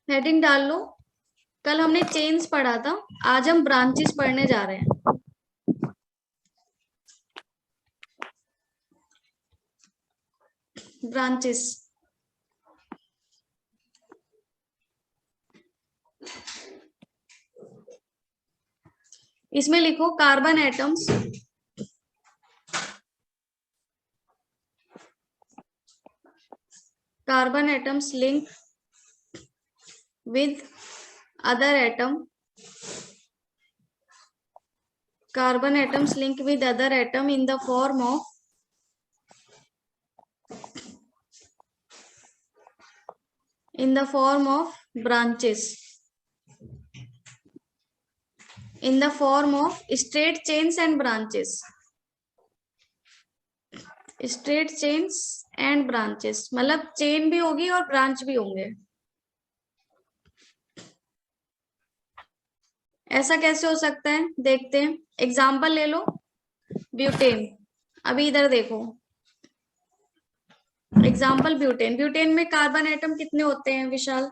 Heading डाल लो। कल हमने चेन्स पढ़ा था, आज हम ब्रांचेस पढ़ने जा रहे हैं। ब्रांचेस, इसमें लिखो carbon atoms, carbon atoms link with other atom, carbon atoms link with other atom in the form of branches, in the form of straight chains and branches, straight chains and branches, मतलब chain भी होगी और branch भी होंगे। ऐसा कैसे हो सकता है, देखते हैं। एग्जाम्पल ले लो, ब्यूटेन। अभी इधर देखो, एग्जाम्पल ब्यूटेन। ब्यूटेन में कार्बन एटम कितने होते हैं विशाल?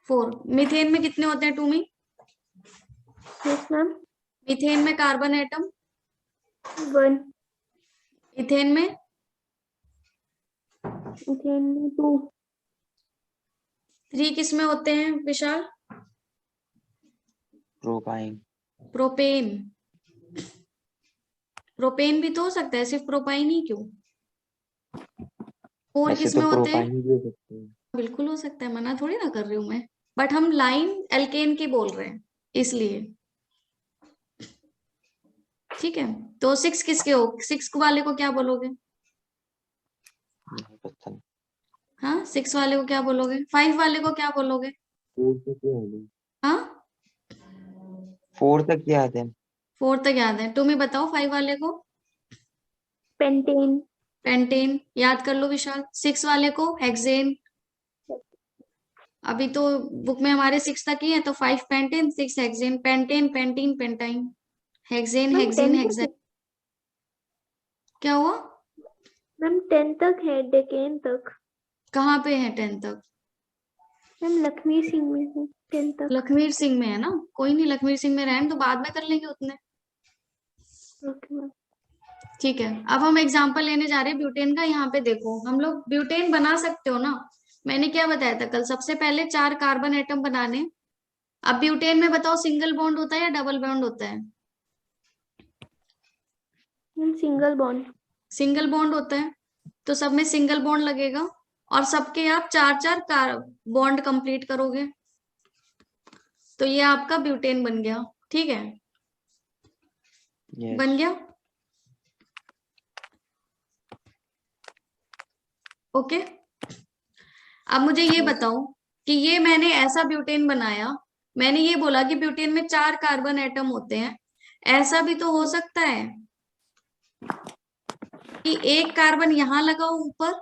4। मीथेन में कितने होते हैं टूमी? Yes ma'am. मीथेन में कार्बन एटम 1। इथेन में? इथेन में 2। 3 किस में होते हैं विशाल? प्रोपाइन। प्रोपेन। प्रोपेन भी तो हो सकता है, सिर्फ प्रोपाइन ही क्यों? 4 किस में होते हैं? प्रोपाइन भी हो सकते हैं। बिल्कुल हो सकता है, मना थोड़ी ना कर रही हूं मैं, बट हम लाइन एल्केन की बोल रहे हैं इसलिए। ठीक है, तो 6 किसके हो? 6 वाले को क्या बोलोगे? हाँ, 6 वाले को क्या बोलोगे? 5 वाले को क्या बोलोगे? 4 तक याद है। हाँ, 4 तक याद है। 4 तक याद है। तुम्हें बताओ 5 वाले को? पेंटेन। पेंटेन याद कर लो विशाल। 6 वाले को हेक्सेन। अभी तो बुक में हमारे 6 तक ही है, तो 5 pentane, 6 hexane. Pentane, pentene, pentyne, hexane, ma'am hexane, 10 hexane. तक क्या हुआ? मैम 10 तक है, डेकेन तक। कहाँ पे है 10 तक? मैम लक्ष्मी सिंह में है 10 तक। लखमीर सिंह में है ना? कोई नहीं, लखमीर सिंह में रहने तो बाद में कर लेंगे उतने। Okay ma'am. ठीक है, अब हम एग्जांपल लेने जा रहे हैं ब्यूटेन का। यहाँ पे देखो, हम लोग ब्यूटेन बना सकते हो ना? मैंने क्या बताया था कल? सबसे पहले 4 कार्बन एटम बनाने। अब ब्यूटेन में बताओ, सिंगल बॉन्ड होता है या डबल बॉन्ड होता है? Ma'am single bond. Single bond होता है, तो सब में सिंगल बॉन्ड लगेगा और सबके आप 4 बॉन्ड कंप्लीट करोगे, तो ये आपका ब्यूटेन बन गया। ठीक है, Yes. बन गया। ओके, अब मुझे ये बताओ कि ये मैंने ऐसा ब्यूटेन बनाया, मैंने ये बोला कि ब्यूटेन में 4 कार्बन एटम होते हैं। ऐसा भी तो हो सकता है कि एक कार्बन यहां लगाओ ऊपर।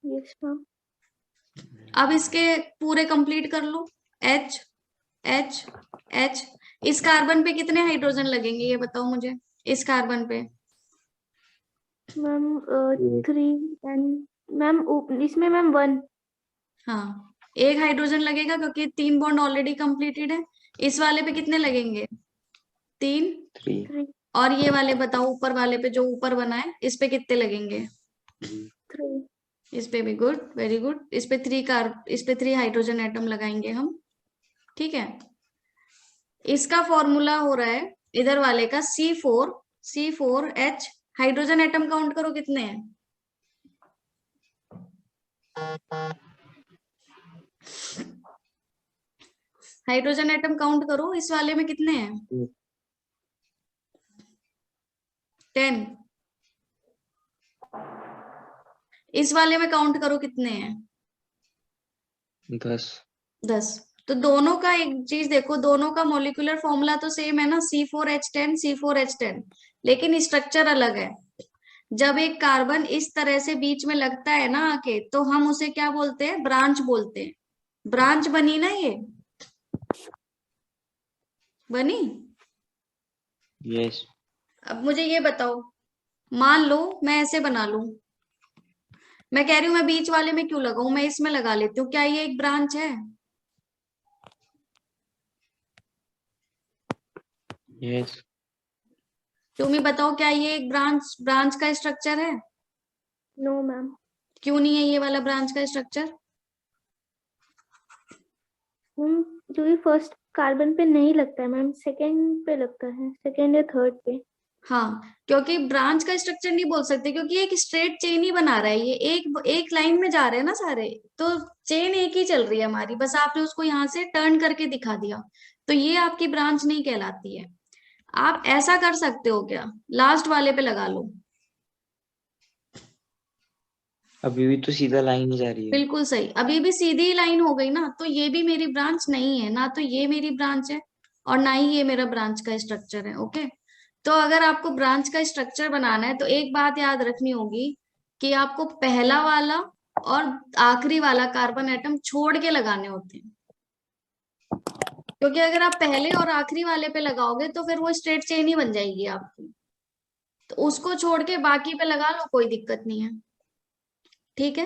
Yes ma'am. अब इसके पूरे कंप्लीट कर लो। H, H, H। इस कार्बन पे कितने हाइड्रोजन लगेंगे ये बताओ मुझे, इस कार्बन पे? मैम 3 एंड मैम इसमें मैम 1। हाँ, एक हाइड्रोजन लगेगा क्योंकि 3 बॉन्ड ऑलरेडी कंप्लीटेड है। इस वाले पे कितने लगेंगे? 3। 3। 3। और ये वाले बताओ, ऊपर वाले पे जो ऊपर बना है, इस पे कितने लगेंगे? 3। इस पे भी, गुड, वेरी गुड। इस पे 3 हाइड्रोजन एटम लगाएंगे हम। ठीक है, इसका फॉर्मूला हो रहा है इधर वाले का C4H। हाइड्रोजन एटम काउंट करो कितने हैं? हाइड्रोजन एटम काउंट करो, इस वाले में कितने हैं? 10। इस वाले में काउंट करो कितने हैं? 10। 10। तो दोनों का एक चीज देखो, दोनों का मॉलिक्यूलर फॉर्मूला तो सेम है ना, C4H10, C4H10, लेकिन स्ट्रक्चर अलग है। जब एक कार्बन इस तरह से बीच में लगता है ना आके, तो हम उसे क्या बोलते हैं? ब्रांच बोलते हैं। ब्रांच बनी ना, ये बनी। Yes. अब मुझे ये बताओ, मान लो मैं ऐसे बना लूं, मैं कह रही हूं मैं बीच वाले में क्यों लगाऊं, मैं इसमें लगा लेती हूँ, क्या ये एक ब्रांच है? यस। तुम ही बताओ, क्या ये एक ब्रांच ब्रांच का स्ट्रक्चर है? No ma'am. क्यों नहीं है ये वाला ब्रांच का स्ट्रक्चर? क्योंकि फर्स्ट कार्बन पे नहीं लगता है मैम, सेकंड पे लगता है, सेकंड या थर्ड पे। हाँ, क्योंकि ब्रांच का स्ट्रक्चर नहीं बोल सकते, क्योंकि एक स्ट्रेट चेन ही बना रहा है, ये एक एक लाइन में जा रहे हैं ना सारे, तो चेन एक ही चल रही है हमारी, बस आपने उसको यहाँ से टर्न करके दिखा दिया, तो ये आपकी ब्रांच नहीं कहलाती है। आप ऐसा कर सकते हो क्या, लास्ट वाले पे लगा लो। अभी भी तो सीधा लाइन ही जा रही है। बिल्कुल सही, अभी भी सीधी लाइन हो गई ना, तो ये भी मेरी ब्रांच नहीं है ना, तो ये मेरी ब्रांच है और ना ही ये मेरा ब्रांच का स्ट्रक्चर है। ओके, तो अगर आपको ब्रांच का स्ट्रक्चर बनाना है तो एक बात याद रखनी होगी कि आपको पहला वाला और आखिरी वाला कार्बन एटम छोड़ के लगाने होते हैं, क्योंकि अगर आप पहले और आखिरी वाले पे लगाओगे तो फिर वो स्ट्रेट चेन ही बन जाएगी आपकी, तो उसको छोड़ के बाकी पे लगा लो, कोई दिक्कत नहीं है। ठीक है,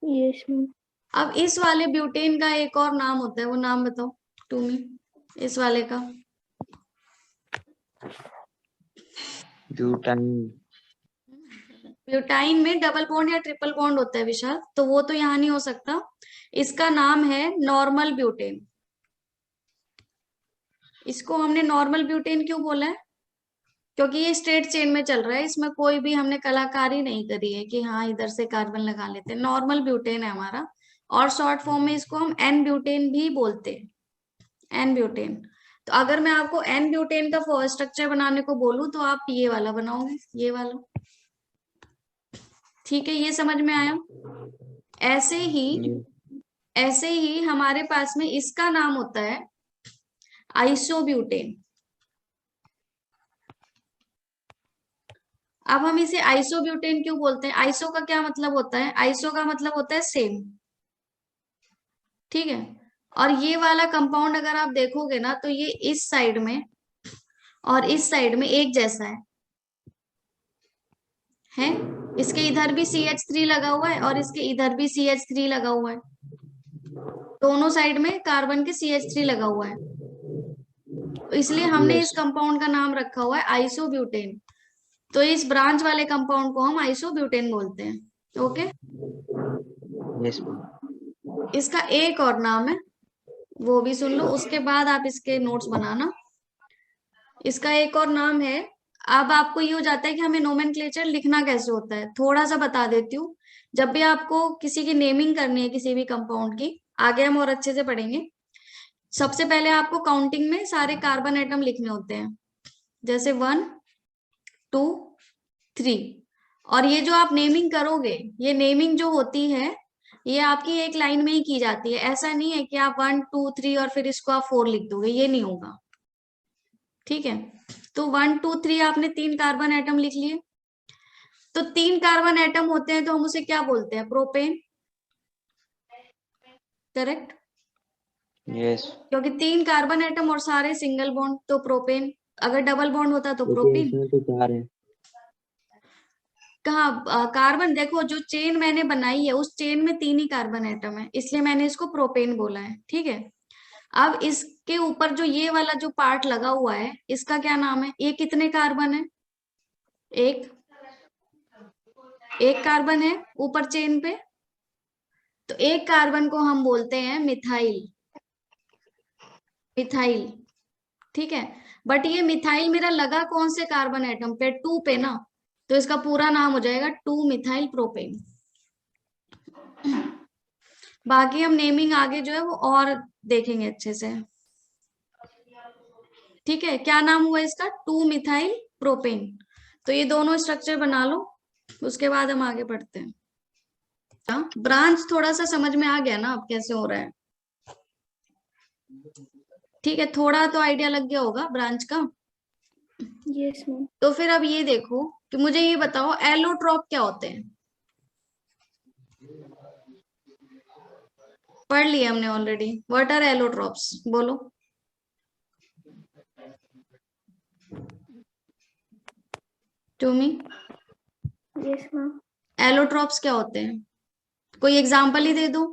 यस मैम। अब इस वाले ब्यूटेन का एक और नाम होता है, वो नाम बताओ तुम ही, इस वाले का। ब्यूटाइन। ब्यूटाइन में डबल बॉन्ड या ट्रिपल बॉन्ड होता है विशाल, तो वो तो यहाँ नहीं हो सकता। इसका नाम है नॉर्मल ब्यूटेन। इसको हमने नॉर्मल ब्यूटेन क्यों बोला है? क्योंकि ये स्ट्रेट चेन में चल रहा है, इसमें कोई भी हमने कलाकारी नहीं करी है कि हाँ इधर से कार्बन लगा लेते हैं, नॉर्मल ब्यूटेन है हमारा। और शॉर्ट फॉर्म में इसको हम एन ब्यूटेन भी बोलते हैं, एन ब्यूटेन। तो अगर मैं आपको एन ब्यूटेन का स्ट्रक्चर बनाने को बोलूं तो आप ये वाला बनाओगे, ये वाला। ठीक है, ये समझ में आया? ऐसे ही हमारे पास में इसका नाम होता है आइसोब्यूटेन। अब हम इसे आइसोब्यूटेन क्यों बोलते हैं? आइसो का क्या मतलब होता है? आइसो का मतलब होता है सेम। ठीक है, और ये वाला कंपाउंड अगर आप देखोगे ना तो ये इस साइड में और इस साइड में एक जैसा है। इसके इधर भी CH3 लगा हुआ है और इसके इधर भी CH3 लगा हुआ है, दोनों साइड में कार्बन के CH3 लगा हुआ है, तो इसलिए हमने इस यस। कंपाउंड का नाम रखा हुआ है आइसोब्यूटेन। तो इस ब्रांच वाले कंपाउंड को हम आइसोब्यूटेन बोलते हैं। Okay, yes. इसका एक और नाम है, वो भी सुन लो, उसके बाद आप इसके नोट्स बनाना। इसका एक और नाम है, अब आपको ये हो जाता है कि हमें नोमेनक्लेचर लिखना कैसे होता है, थोड़ा सा बता देती हूँ। जब भी आपको किसी की नेमिंग करनी है किसी भी कंपाउंड की, आगे हम और अच्छे से पढ़ेंगे। सबसे पहले आपको काउंटिंग में सारे कार्बन एटम लिखने होते हैं, जैसे 1 2 3। और ये जो आप नेमिंग करोगे, ये नेमिंग जो होती है ये आपकी एक लाइन में ही की जाती है, ऐसा नहीं है कि आप 1 2 3 और फिर इसको आप 4 लिख दोगे, ये नहीं होगा। ठीक है, तो 1 2 3 आपने 3 कार्बन एटम लिख लिए, तो 3 कार्बन एटम होते हैं तो हम उसे क्या बोलते हैं? प्रोपेन। Correct, yes. क्योंकि 3 कार्बन एटम और सारे सिंगल बॉन्ड, तो प्रोपेन। अगर डबल बॉन्ड होता तो लेकिन प्रोपीन। इसमें तो 4 है। कहाँ कार्बन, देखो जो चेन मैंने बनाई है उस चेन में 3 ही कार्बन एटम है, इसलिए मैंने इसको प्रोपेन बोला है। ठीक है, अब इसके ऊपर जो ये वाला जो पार्ट लगा हुआ है इसका क्या नाम है? ये कितने कार्बन है? एक एक कार्बन है ऊपर चेन पे, तो एक कार्बन को हम बोलते हैं मिथाइल। मिथाइल, ठीक है। बट ये मिथाइल मेरा लगा कौन से कार्बन एटम पे? 2 पे ना, तो इसका पूरा नाम हो जाएगा 2 मिथाइल प्रोपेन। बाकी हम नेमिंग आगे जो है वो और देखेंगे अच्छे से। ठीक है, क्या नाम हुआ इसका? 2 मिथाइल प्रोपेन। तो ये दोनों स्ट्रक्चर बना लो, उसके बाद हम आगे बढ़ते हैं। ब्रांच थोड़ा सा समझ में आ गया ना अब कैसे हो रहा है? ठीक है, थोड़ा तो आइडिया लग गया होगा ब्रांच का। Yes ma'am. तो फिर अब ये देखो कि मुझे ये बताओ एलोट्रॉप क्या होते हैं? पढ़ लिया हमने ऑलरेडी। व्हाट आर एलोट्रॉप्स, बोलो। To me yes ma'am. Allotropes क्या होते हैं? कोई एग्जांपल ही दे दो।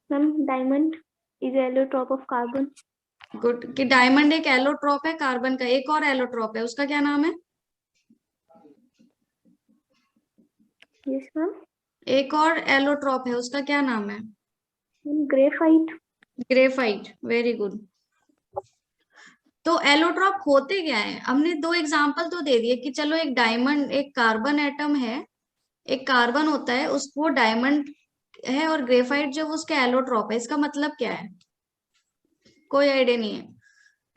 Ma'am diamond is allotrope of carbon. Good, कि डायमंड एक एलोट्रॉप है कार्बन का। एक और एलोट्रॉप है, उसका क्या नाम है? Yes ma'am. एक और एलोट्रॉप है, उसका क्या नाम है? ग्रेफाइट। Graphite, very good. तो एलोट्रॉप होते क्या है? हमने दो एग्जांपल तो दे दिए कि चलो एक डायमंड, एक कार्बन एटम है, एक कार्बन होता है, उसको डायमंड है, और ग्रेफाइट जो उसका एलोट्रॉप है। इसका मतलब क्या है? कोई आइडिया नहीं है।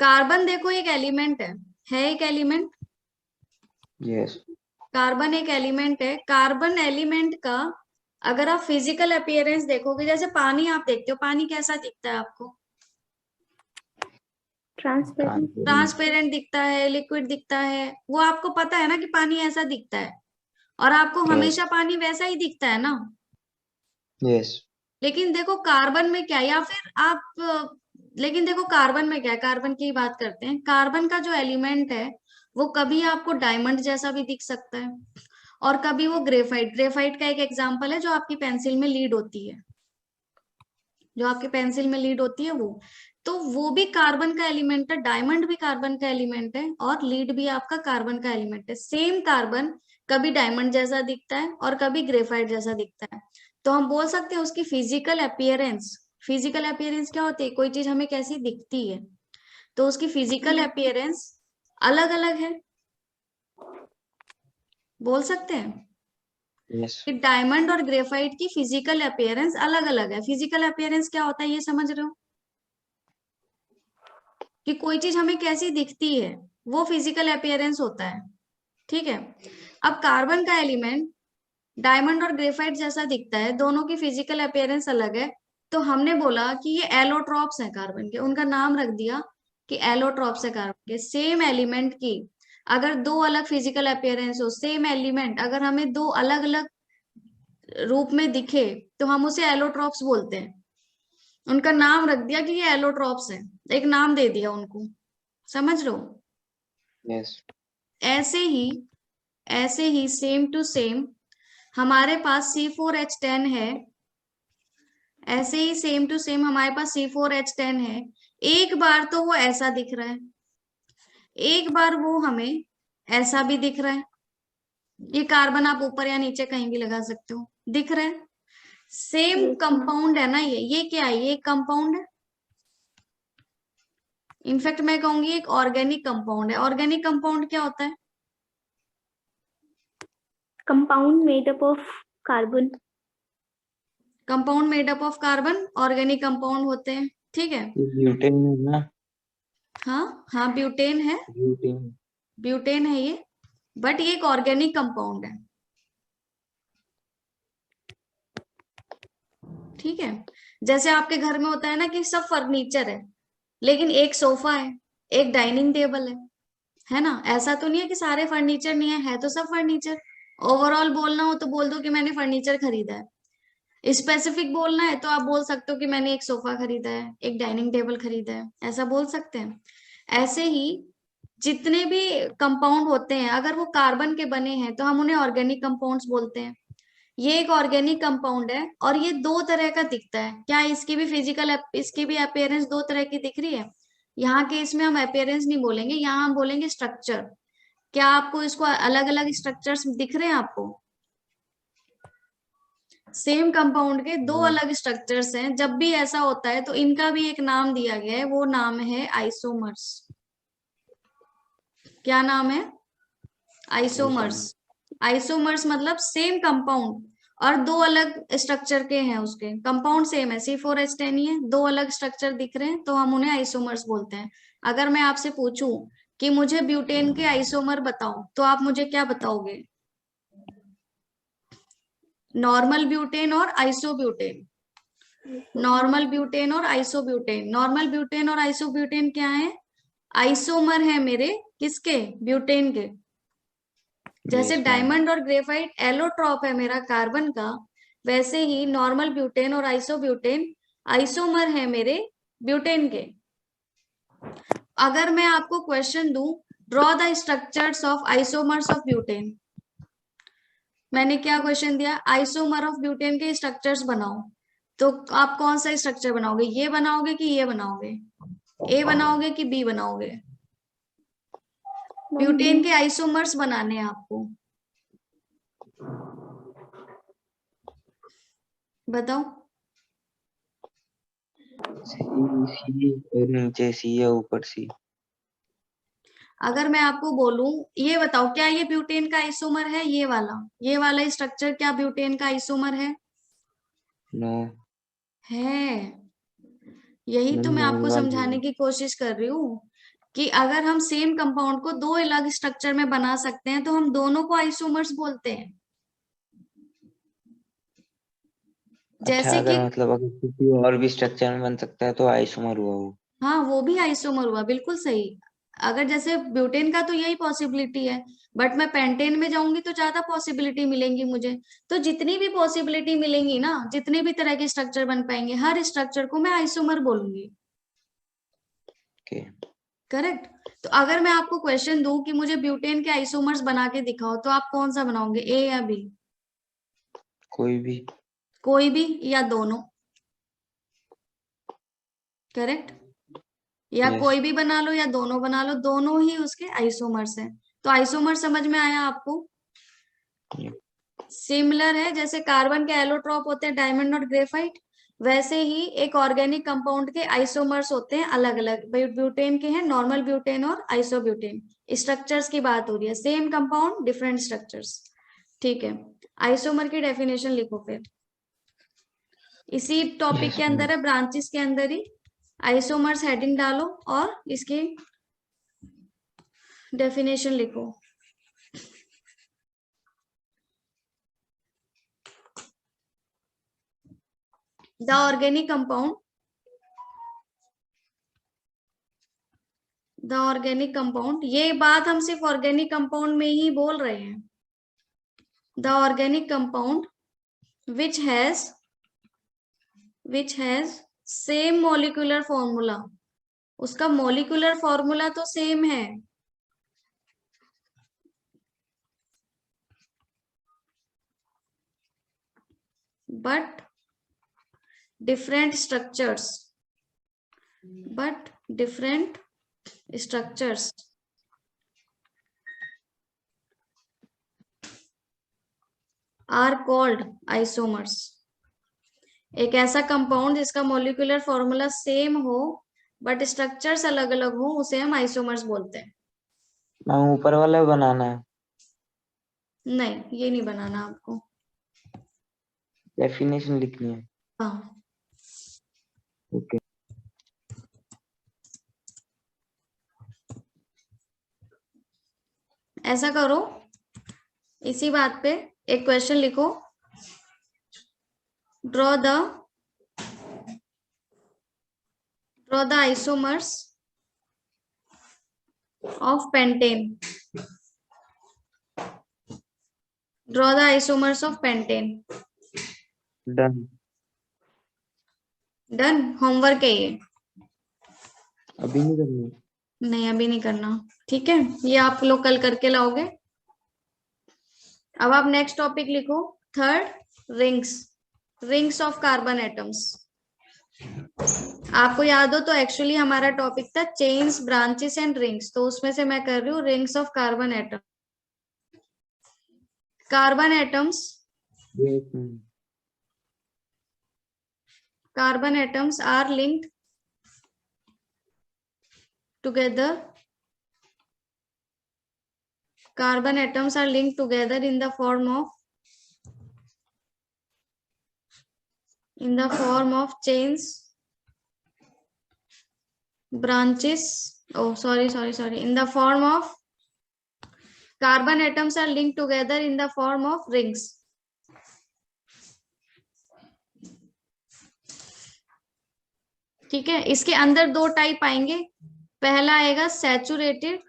कार्बन देखो एक एलिमेंट है एक एलिमेंट। यस। कार्बन एक एलिमेंट है। कार्बन एलिमेंट का अगर आप फिजिकल अपीयरेंस देखोगे, जैसे पानी आप देखते हो, पानी कैसा दिखता है आपको? ट्रांसपेरेंट। ट्रांसपेरेंट दिखता है, लिक्विड दिखता है। वो आपको पता है ना कि पानी ऐसा दिखता है, और आपको हमेशा पानी वैसा ही दिखता है ना। यस। लेकिन देखो कार्बन में क्या, या फिर आप लेकिन देखो कार्बन में क्या है, कार्बन की बात करते हैं। कार्बन का जो एलिमेंट है वो कभी आपको डायमंड जैसा भी दिख सकता है, और कभी वो ग्रेफाइट। ग्रेफाइट का एक एग्जांपल है जो आपकी पेंसिल में लीड होती है, जो आपकी पेंसिल में लीड होती है वो। तो वो भी कार्बन का एलिमेंट है, डायमंड भी कार्बन का एलिमेंट है, और लीड भी आपका कार्बन का एलिमेंट है। सेम कार्बन कभी डायमंड जैसा दिखता है और कभी ग्रेफाइट जैसा दिखता है। तो हम बोल सकते हैं उसकी फिजिकल अपीयरेंस। फिजिकल अपीयरेंस क्या होती है? कोई चीज हमें कैसी दिखती है, तो उसकी फिजिकल अपीयरेंस अलग अलग है। बोल सकते हैं यस। कि डायमंड और ग्रेफाइट की फिजिकल अपीयरेंस अलग अलग है। फिजिकल अपीयरेंस क्या होता है, ये समझ रहे हो? कि कोई चीज हमें कैसी दिखती है, वो फिजिकल अपीयरेंस होता है। ठीक है। अब कार्बन का एलिमेंट डायमंड और ग्रेफाइट जैसा दिखता है, दोनों की फिजिकल अपीयरेंस अलग है। तो हमने बोला कि ये एलोट्रॉप्स हैं कार्बन के, उनका नाम रख दिया कि एलोट्रॉप्स है कार्बन के। सेम एलिमेंट की अगर दो अलग फिजिकल अपीयरेंस हो, सेम एलिमेंट अगर हमें दो अलग अलग रूप में दिखे, तो हम उसे एलोट्रॉप्स बोलते हैं। उनका नाम रख दिया कि ये एलोट्रॉप्स हैं, एक नाम दे दिया उनको। समझ लो। यस। ऐसे ही सेम टू सेम हमारे पास C4H10 है। ऐसे ही सेम टू सेम हमारे पास C4H10 है। एक बार तो वो ऐसा दिख रहा है, एक बार वो हमें ऐसा भी दिख रहा है। ये कार्बन आप ऊपर या नीचे कहीं भी लगा सकते हो, दिख रहा है। सेम कंपाउंड है ना ये क्या है? ये कंपाउंड है। इनफैक्ट मैं कहूंगी एक ऑर्गेनिक कंपाउंड है। ऑर्गेनिक कंपाउंड क्या होता है? Compound made up of carbon. Compound made up of carbon organic compound होते हैं। ठीक है। ये ब्यूटेन है ना? हाँ हाँ, ब्यूटेन है। ब्यूटेन। ब्यूटेन है ये, बट ये एक ऑर्गेनिक कंपाउंड है। ठीक है। जैसे आपके घर में होता है ना कि सब फर्नीचर है, लेकिन एक सोफा है, एक डाइनिंग टेबल है ना। ऐसा तो नहीं है कि सारे फर्नीचर नहीं है तो सब फर्नीचर। ओवरऑल बोलना हो तो बोल दो कि मैंने फर्नीचर खरीदा है। स्पेसिफिक बोलना है तो आप बोल सकते हो कि मैंने एक सोफा खरीदा है, एक डाइनिंग टेबल खरीदा है, ऐसा बोल सकते हैं। ऐसे ही जितने भी कंपाउंड होते हैं, अगर वो कार्बन के बने हैं तो हम उन्हें ऑर्गेनिक कंपाउंड्स बोलते हैं। ये एक ऑर्गेनिक कंपाउंड है, और ये दो तरह का दिखता है। क्या इसकी भी इसकी भी अपीयरेंस दो तरह की दिख रही है? यहाँ के इसमें हम अपीयरेंस नहीं बोलेंगे, यहाँ हम बोलेंगे स्ट्रक्चर। क्या आपको इसको अलग अलग स्ट्रक्चर्स दिख रहे हैं आपको? सेम कंपाउंड के दो अलग स्ट्रक्चर्स हैं। जब भी ऐसा होता है तो इनका भी एक नाम दिया गया है, वो नाम है आइसोमर्स। क्या नाम है? आइसोमर्स। आइसोमर्स मतलब सेम कंपाउंड और दो अलग स्ट्रक्चर के हैं। उसके कंपाउंड सेम है, C4H10 ही है, दो अलग स्ट्रक्चर दिख रहे हैं तो हम उन्हें आइसोमर्स बोलते हैं। अगर मैं आपसे पूछूं कि मुझे ब्यूटेन के आइसोमर बताओ, तो आप मुझे क्या बताओगे? नॉर्मल ब्यूटेन और आइसोब्यूटेन। नॉर्मल ब्यूटेन और आइसोब्यूटेन। नॉर्मल ब्यूटेन और आइसोब्यूटेन क्या है? आइसोमर है मेरे, किसके? ब्यूटेन के। जैसे डायमंड और ग्रेफाइट एलोट्रॉप है मेरा कार्बन का, वैसे ही नॉर्मल ब्यूटेन और आइसोब्यूटेन आइसोमर है मेरे ब्यूटेन के। अगर मैं आपको क्वेश्चन दूं draw the structures of isomers of butane. मैंने क्या क्वेश्चन दिया, आइसोमर ऑफ ब्यूटेन के स्ट्रक्चर्स बनाओ। तो आप कौन सा स्ट्रक्चर बनाओगे, ये बनाओगे कि ये बनाओगे, ए बनाओगे कि बी बनाओगे? ब्यूटेन के आइसोमर्स बनाने हैं आपको, बताओ। सी और नीचे सी है ऊपर सी। अगर मैं आपको बोलूं, ये बताओ क्या ये ब्यूटेन का आइसोमर है, ये वाला स्ट्रक्चर क्या ब्यूटेन का आइसोमर है? नो। है। यही तो मैं नो आपको वाली समझाने है। की कोशिश कर रही हूँ कि अगर हम सेम कंपाउंड को दो अलग स्ट्रक्चर में बना सकते हैं तो हम दोनों को आइसोमर्स बोलते हैं। अच्छा, जैसे कि अगर मतलब अगर किसी और भी स्ट्रक्चर में बन सकता है तो आइसोमर हुआ वो। हाँ, वो भी आइसोमर हुआ, बिल्कुल सही। अगर जैसे ब्यूटेन का तो यही पॉसिबिलिटी है, बट मैं पेंटेन में जाऊंगी तो ज्यादा पॉसिबिलिटी मिलेंगी मुझे। तो जितनी भी पॉसिबिलिटी मिलेंगी ना, जितने भी तरह के स्ट्रक्चर बन पाएंगे, हर स्ट्रक्चर को मैं आइसोमर बोलूंगी। ओके। करेक्ट। तो अगर मैं आपको क्वेश्चन दूं कि मुझे ब्यूटेन के आइसोमर्स बना के दिखाओ, तो आप कौन सा बनाओगे, ए या बी? कोई भी। कोई भी या दोनों? करेक्ट। या यस। कोई भी बना लो या दोनों बना लो, दोनों ही उसके आइसोमर्स हैं। तो आइसोमर समझ में आया आपको? सिमिलर है, जैसे कार्बन के एलोट्रॉप होते हैं डायमंड और ग्रेफाइट, वैसे ही एक ऑर्गेनिक कंपाउंड के आइसोमर्स होते हैं अलग अलग। ब्यूटेन के हैं नॉर्मल ब्यूटेन और आइसोब्यूटेन। स्ट्रक्चर्स की बात हो रही है, सेम कंपाउंड डिफरेंट स्ट्रक्चर्स। ठीक है, आइसोमर की डेफिनेशन लिखो फिर। इसी टॉपिक यस के अंदर है, ब्रांचेस के अंदर ही। आइसोमर्स हेडिंग डालो और इसकी डेफिनेशन लिखो। The organic compound, the organic compound, ये बात हम सिर्फ ऑर्गेनिक कंपाउंड में ही बोल रहे हैं। The organic compound which has same molecular formula, उसका मॉलिक्यूलर फॉर्मूला तो सेम है, but different structures, are called isomers. एक ऐसा कंपाउंड जिसका मॉलिक्यूलर फॉर्मूला सेम हो बट स्ट्रक्चर्स अलग अलग हो, उसे हम आइसोमर्स बोलते हैं। मैम ऊपर वाला भी बनाना है? नहीं, ये नहीं बनाना आपको। डेफिनेशन लिखनी है? हाँ, ओके। ऐसा करो, इसी बात पे एक क्वेश्चन लिखो। Draw the isomers of pentane. Draw the isomers of pentane. Done. Done, homework है ये। अभी नहीं करना? नहीं, अभी नहीं करना, ठीक है, ये आप लोग कल करके लाओगे। अब आप नेक्स्ट टॉपिक लिखो, third, rings of carbon atoms. आपको याद हो तो एक्चुअली हमारा टॉपिक था चेन्स, ब्रांचेस एंड रिंग्स, तो उसमें से मैं कर रही हूँ rings of carbon atom. Carbon atoms, carbon atoms are linked together, carbon atoms are linked together in the form of chains, branches, in the form of carbon atoms are linked together in the form of rings. ठीक है, इसके अंदर दो type आएंगे। पहला आएगा saturated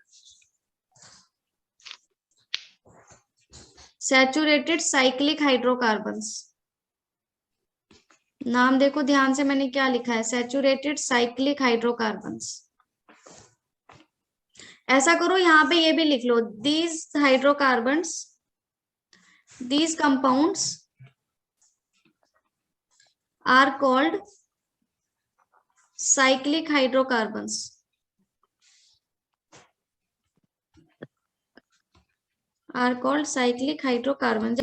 cyclic hydrocarbons. नाम देखो ध्यान से, मैंने क्या लिखा है, सैचुरेटेड साइक्लिक हाइड्रोकार्बन्स। ऐसा करो यहाँ पे ये भी लिख लो, these hydrocarbons, these compounds are called cyclic hydrocarbons. are called cyclic hydrocarbons.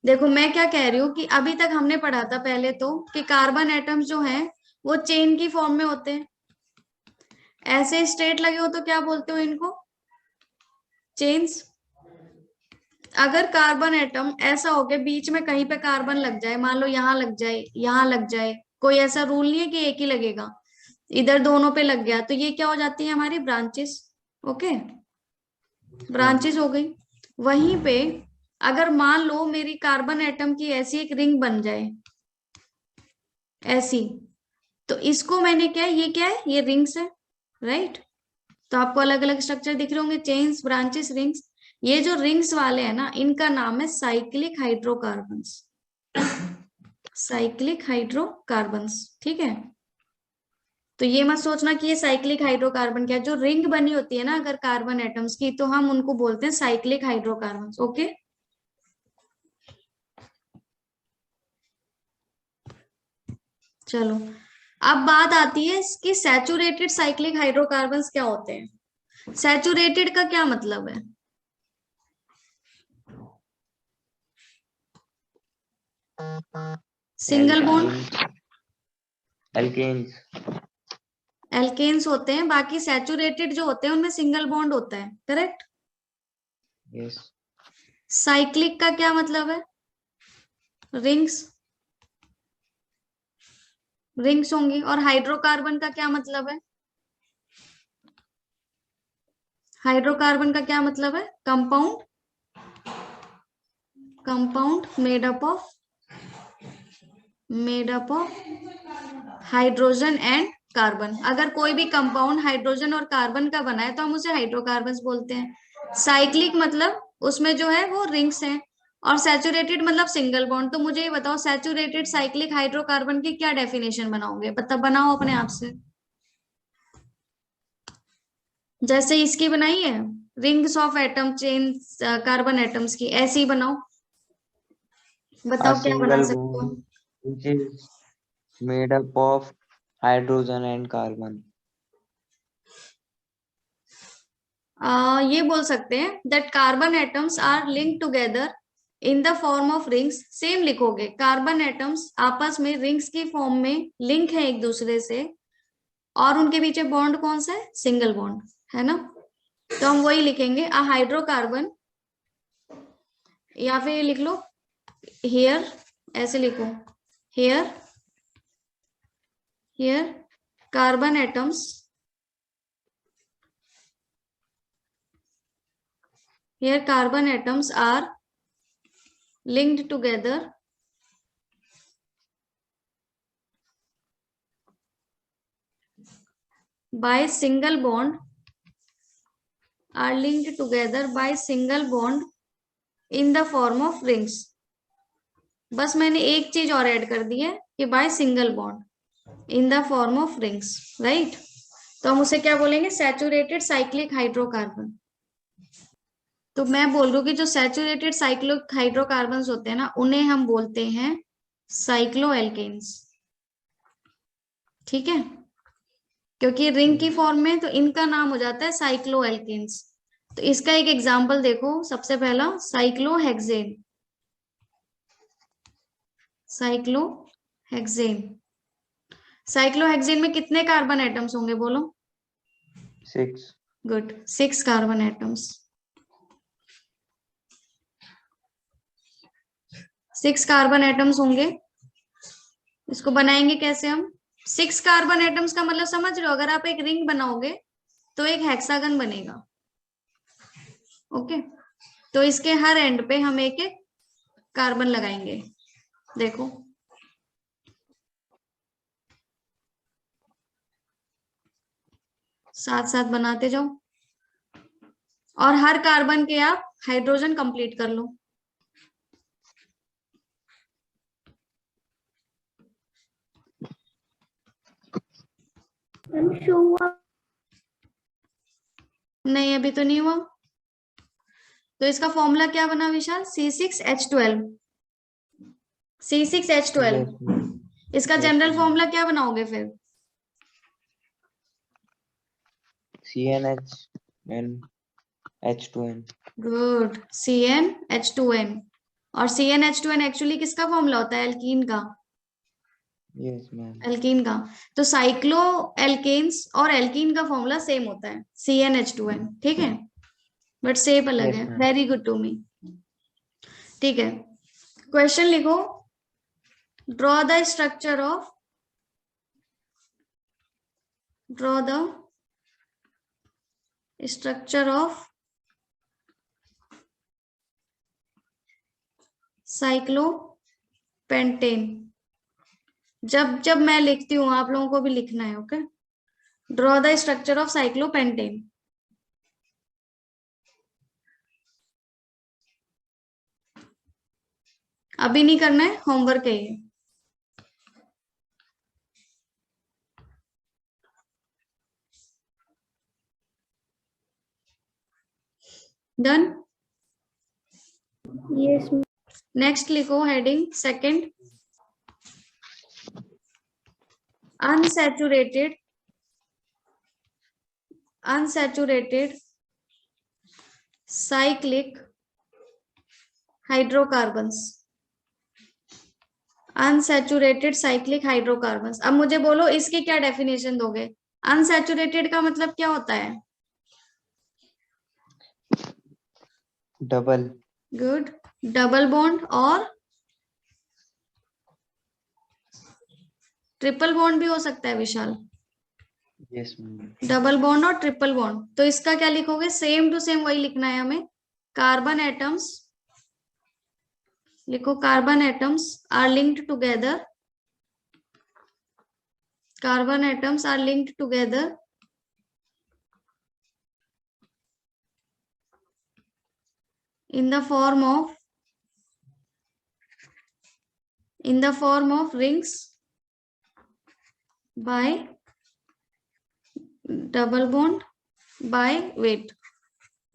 देखो मैं क्या कह रही हूँ कि अभी तक हमने पढ़ा था पहले तो कि कार्बन एटम्स जो हैं वो चेन की फॉर्म में होते हैं, ऐसे स्ट्रेट लगे हो तो क्या बोलते हो इनको, चेन्स। अगर कार्बन एटम ऐसा हो के बीच में कहीं पे कार्बन लग जाए, मान लो यहाँ लग जाए, यहाँ लग जाए, कोई ऐसा रूल नहीं है कि एक ही लगेगा, इधर दोनों पे लग गया, तो ये क्या हो जाती है हमारी ब्रांचेस। ओके, ब्रांचेस हो गई। वहीं पे अगर मान लो मेरी कार्बन एटम की ऐसी एक रिंग बन जाए, ऐसी, तो इसको मैंने क्या है, ये रिंग्स है, राइट। तो आपको अलग अलग स्ट्रक्चर दिख रहे होंगे, चेन्स, ब्रांचेस, रिंग्स। ये जो रिंग्स वाले हैं ना, इनका नाम है साइक्लिक हाइड्रोकार्बन्स, साइक्लिक हाइड्रोकार्बन्स, ठीक है। तो ये मत सोचना कि ये साइक्लिक हाइड्रोकार्बन क्या है, जो रिंग बनी होती है ना अगर कार्बन एटम्स की, तो हम उनको बोलते हैं साइक्लिक हाइड्रोकार्बन्स। ओके, चलो अब बात आती है कि सैचुरेटेड साइक्लिक हाइड्रोकार्बन्स क्या होते हैं। सैचुरेटेड का क्या मतलब है, सिंगल बॉन्ड, एल्केन्स। एल्केन्स होते हैं, बाकी सैचुरेटेड जो होते हैं उनमें सिंगल बॉन्ड होता है, करेक्ट। यस। साइक्लिक का क्या मतलब है, रिंग्स, रिंग्स होंगी। और हाइड्रोकार्बन का क्या मतलब है, हाइड्रोकार्बन का क्या मतलब है, compound, compound made up of hydrogen and carbon. अगर कोई भी कंपाउंड हाइड्रोजन और कार्बन का बना है तो हम उसे हाइड्रोकार्बन्स बोलते हैं। साइक्लिक मतलब उसमें जो है वो रिंग्स हैं, और सैचुरेटेड मतलब सिंगल बॉन्ड। तो मुझे ये बताओ, सैचुरेटेड साइक्लिक हाइड्रोकार्बन की क्या डेफिनेशन बनाओगे, बनाओ अपने आप से, जैसे इसकी बनाई है, rings of atom chain carbon atoms की, ऐसे ही बनाओ। A बताओ क्या बना single सकते हो। bond which is made up of hydrogen and carbon. ये बोल सकते हैं that carbon atoms are link together in the form of rings. Same लिखोगे, कार्बन एटम्स आपस में रिंग्स की फॉर्म में लिंक है एक दूसरे से, और उनके पीछे बॉन्ड कौन सा है, सिंगल बॉन्ड, है ना। तो हम वही लिखेंगे, अ हाइड्रोकार्बन, या फिर ये लिख लो हियर, ऐसे लिखो, here, here carbon atoms, here carbon atoms are linked together by single bond, are linked together by single bond in the form of rings। बस मैंने एक चीज और ऐड कर दी है कि by single bond in the form of rings, right. तो हम उसे क्या बोलेंगे, सैचुरेटेड साइक्लिक हाइड्रोकार्बन। तो मैं बोल रही हूँ कि जो सैचुरेटेड साइक्लिक हाइड्रोकार्बन्स होते हैं ना, उन्हें हम बोलते हैं साइक्लोएल्केन्स, ठीक है। क्योंकि रिंग की फॉर्म में, तो इनका नाम हो जाता है साइक्लोएल्केन्स। तो इसका एक एग्जांपल देखो, सबसे पहला साइक्लोहेक्सेन, साइक्लोहेक्सेन। साइक्लोहेक्सेन में कितने कार्बन एटम्स होंगे, बोलो। 6. Good, 6 carbon atoms, 6 carbon atoms होंगे। इसको बनाएंगे कैसे हम, 6 कार्बन एटम्स का मतलब समझ रहे हो, अगर आप एक रिंग बनाओगे तो एक हेक्सागन बनेगा। ओके, तो इसके हर एंड पे हम एक एक कार्बन लगाएंगे, देखो। साथ साथ बनाते जाओ, और हर कार्बन के आप हाइड्रोजन कंप्लीट कर लो। शो हुआ नहीं अभी तो नहीं हुआ। तो इसका फॉर्मूला क्या बना विशाल? C6H12। C6H12। Yes, ma'am. इसका Yes, जनरल ma'am. फॉर्मूला क्या बनाओगे फिर? CnH and H2n. Good, CnH2n। और CnH2n एक्चुअली किसका फॉर्मूला होता है? एल्कीन का। Yes, ma'am. एल्कीन का। तो साइक्लो एल्केन्स और एल्कीन का फॉर्मूला सेम होता है, CnH2n। ठीक है, बट शेप अलग Yes, है। ma'am. Very good to me. ठीक है, क्वेश्चन लिखो। Draw the structure of cyclopentane. जब जब मैं लिखती हूँ आप लोगों को भी लिखना है। Okay, draw the structure of cyclopentane. अभी नहीं करना है, होमवर्क है ये। डन। Yes, ma'am. नेक्स्ट लिखो heading second, unsaturated cyclic hydrocarbons. Unsaturated cyclic hydrocarbons. अब मुझे बोलो इसकी क्या डेफिनेशन दोगे? अनसैचुरेटेड का मतलब क्या होता है? Double. गुड, डबल बॉन्ड और ट्रिपल बॉन्ड भी हो सकता है विशाल। Yes, ma'am. डबल बॉन्ड और ट्रिपल बॉन्ड। तो इसका क्या लिखोगे? सेम टू सेम वही लिखना है हमें। कार्बन एटम्स लिखो, carbon atoms are linked together, carbon atoms are linked together in the form of rings by double bond by wait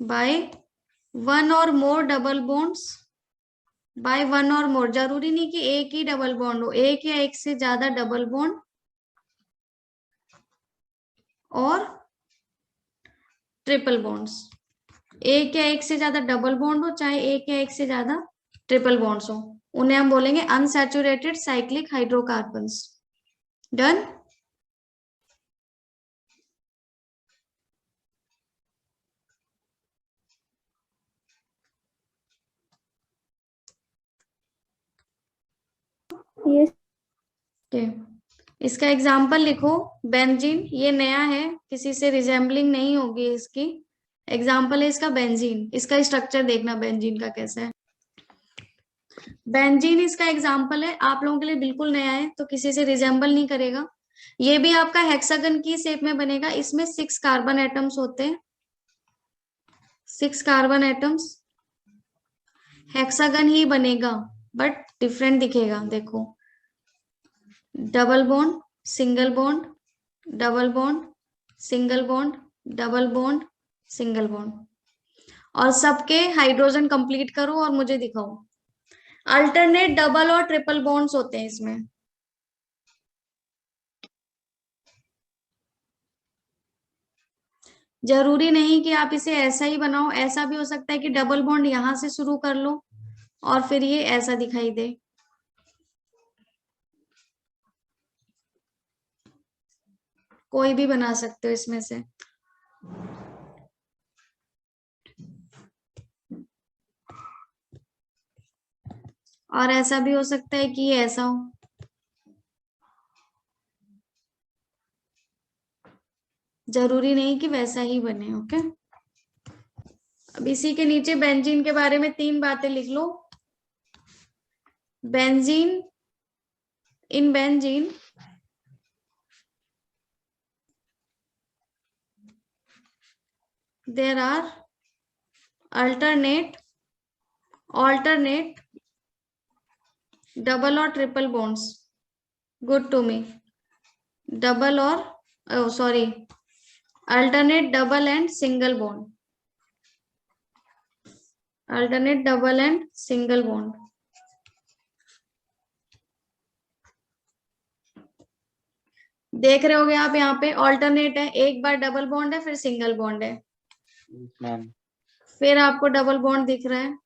by one or more double bonds by one or more। जरूरी नहीं कि एक ही double bond हो, एक या एक से ज्यादा डबल बॉन्ड और ट्रिपल बॉन्ड्स। एक या एक से ज्यादा डबल बॉन्ड हो, चाहे एक या एक से ज्यादा ट्रिपल बॉन्ड्स हो, उन्हें हम बोलेंगे unsaturated cyclic hydrocarbons. Done. Yes. इसका एग्जाम्पल लिखो। बेंजीन, ये नया है, किसी से रिजेंबलिंग नहीं होगी इसकी। एग्जाम्पल है इसका बेंजीन। इसका स्ट्रक्चर देखना बेंजीन का कैसा है। बेंजीन इसका एग्जाम्पल है, आप लोगों के लिए बिल्कुल नया है तो किसी से रिजेंबल नहीं करेगा। ये भी आपका हेक्सागन की शेप में बनेगा। इसमें 6 कार्बन एटम्स होते हैं, 6 कार्बन एटम्स। हेक्सागन ही बनेगा बट डिफरेंट दिखेगा। देखो, double bond, single bond, double bond, single bond, double bond, single bond. और सबके हाइड्रोजन कंप्लीट करो और मुझे दिखाओ। अल्टरनेट डबल और ट्रिपल बॉन्ड्स होते हैं इसमें। जरूरी नहीं कि आप इसे ऐसा ही बनाओ, ऐसा भी हो सकता है कि डबल बॉन्ड यहां से शुरू कर लो और फिर ये ऐसा दिखाई दे। कोई भी बना सकते हो इसमें से। और ऐसा भी हो सकता है कि ये ऐसा हो। जरूरी नहीं कि वैसा ही बने। ओके, अब इसी के नीचे बेंजीन के बारे में 3 बातें लिख लो। Benzene, in benzene there are alternate double or triple bonds. Good to me. Double or, oh sorry, alternate double and single bond, alternate double and single bond. देख रहे होगे आप यहाँ पे ऑल्टरनेट है, एक बार डबल बॉन्ड है फिर सिंगल बॉन्ड है, मैम फिर आपको डबल बॉन्ड दिख रहा है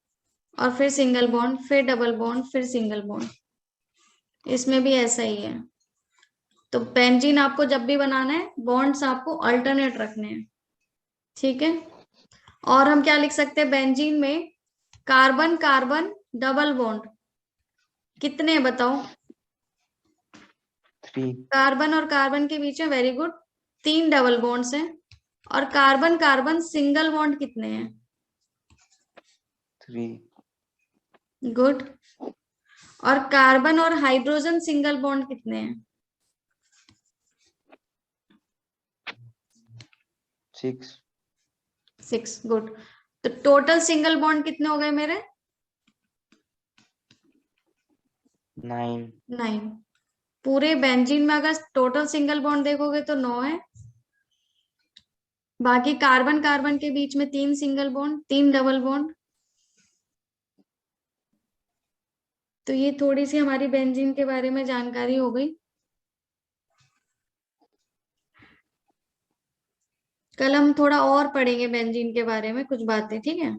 और फिर सिंगल बॉन्ड, फिर डबल बॉन्ड, फिर सिंगल बॉन्ड। इसमें भी ऐसा ही है। तो बेंजीन आपको जब भी बनाना है बॉन्ड्स आपको अल्टरनेट रखने हैं, ठीक है। और हम क्या लिख सकते हैं बेंजीन में, कार्बन कार्बन डबल बॉन्ड कितने हैं बताओ। 3 कार्बन और कार्बन के बीच में, वेरी गुड, 3 डबल बॉन्ड्स हैं। और कार्बन कार्बन सिंगल बॉन्ड कितने हैं? 3 गुड। और कार्बन और हाइड्रोजन सिंगल बॉन्ड कितने हैं? 6 6, गुड। तो टोटल सिंगल बॉन्ड कितने हो गए मेरे? 9 9। पूरे बेंजीन में अगर टोटल सिंगल बॉन्ड देखोगे तो 9 है। बाकी कार्बन कार्बन के बीच में 3 सिंगल बॉन्ड, 3 डबल बॉन्ड। तो ये थोड़ी सी हमारी बेंजीन के बारे में जानकारी हो गई। कल हम थोड़ा और पढ़ेंगे बेंजीन के बारे में कुछ बातें, ठीक है।